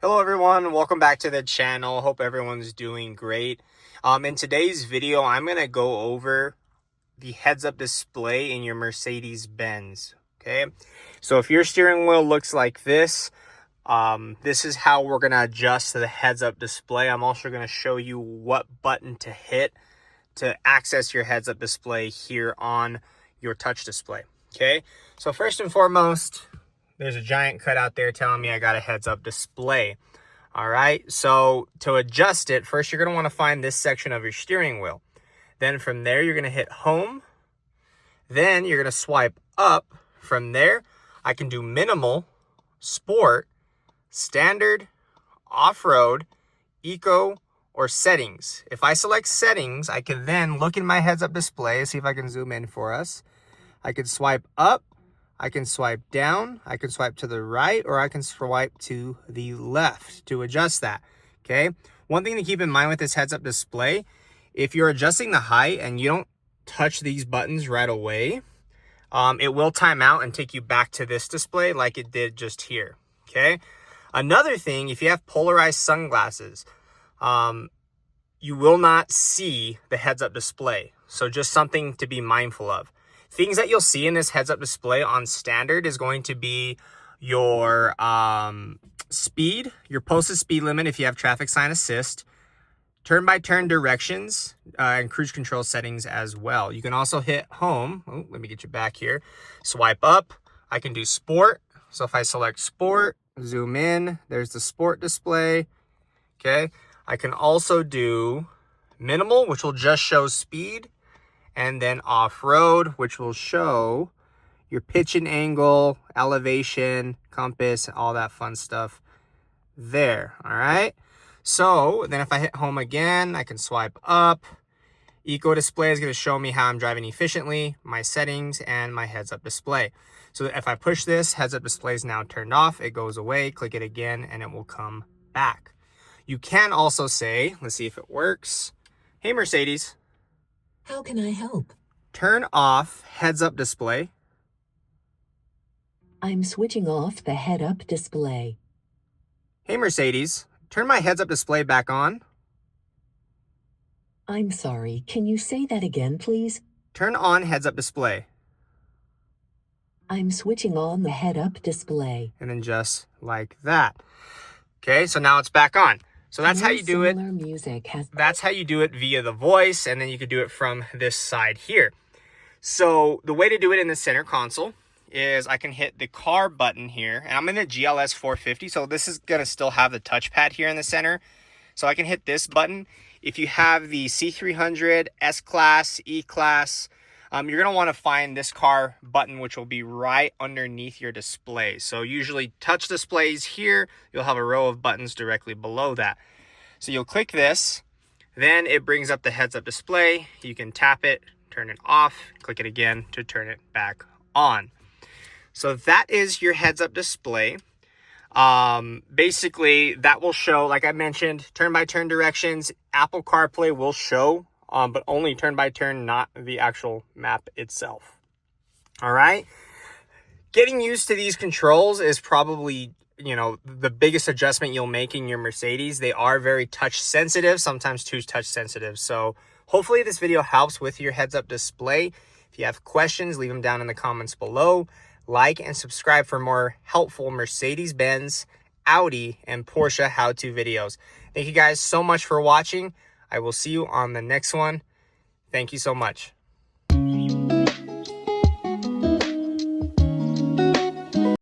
Hello everyone, welcome back to the channel. Hope everyone's doing great. In today's video, I'm going to go over the heads-up display in your Mercedes-Benz. Okay, so if your steering wheel looks like this, this is how we're going to adjust the heads-up display. I'm also going to show you what button to hit to access your heads-up display here on your touch display. Okay, so first and foremost, there's a giant cutout there telling me I got a heads-up display. All right, so to adjust it, first you're going to want to find this section of your steering wheel. Then from there, you're going to hit home. Then you're going to swipe up. From there, I can do minimal, sport, standard, off-road, eco, or settings. If I select settings, I can then look in my heads-up display, see if I can zoom in for us. I can swipe up. I can swipe down, I can swipe to the right, or I can swipe to the left to adjust that, okay? One thing to keep in mind with this heads-up display, if you're adjusting the height and you don't touch these buttons right away, it will time out and take you back to this display like it did just here, okay? Another thing, if you have polarized sunglasses, you will not see the heads-up display, so just something to be mindful of. Things that you'll see in this heads-up display on standard is going to be your speed, your posted speed limit if you have traffic sign assist, turn-by-turn directions, and cruise control settings as well. You can also hit home. Oh, let me get you back here. Swipe up. I can do sport. So if I select sport, zoom in, there's the sport display. Okay. I can also do minimal, which will just show speed. And then off-road, which will show your pitch and angle, elevation, compass, all that fun stuff there, all right? So then if I hit home again, I can swipe up. Eco display is going to show me how I'm driving efficiently, my settings, and my heads-up display. So if I push this, heads-up display is now turned off. It goes away, click it again, and it will come back. You can also say, let's see if it works. Hey, Mercedes. How can I help? Turn off heads-up display. I'm switching off the head-up display. Hey, Mercedes, turn my heads-up display back on. I'm sorry, can you say that again, please? Turn on heads-up display. I'm switching on the head-up display. And then just like that. Okay, so now it's back on. So that's how you do it. That's how you do it via the voice, and then you could do it from this side here. So the way to do it in the center console is I can hit the car button here, and I'm in the GLS 450, so this is going to still have the touchpad here in the center. So I can hit this button. If you have the C300, S-Class, E-Class, you're going to want to find this car button, which will be right underneath your display. So usually touch displays here, you'll have a row of buttons directly below that. So you'll click this, then it brings up the heads-up display. You can tap it, turn it off, click it again to turn it back on. So that is your heads-up display. Basically, that will show, like I mentioned, turn-by-turn directions. Apple CarPlay will show, but only turn-by-turn, not the actual map itself. All right? Getting used to these controls is probably, the biggest adjustment you'll make in your Mercedes. They are very touch sensitive, sometimes too touch sensitive. So hopefully this video helps with your heads-up display. If you have questions, leave them down in the comments below. Like and subscribe for more helpful Mercedes-Benz, Audi, and Porsche how-to videos. Thank you guys so much for watching. I will see you on the next one. Thank you so much.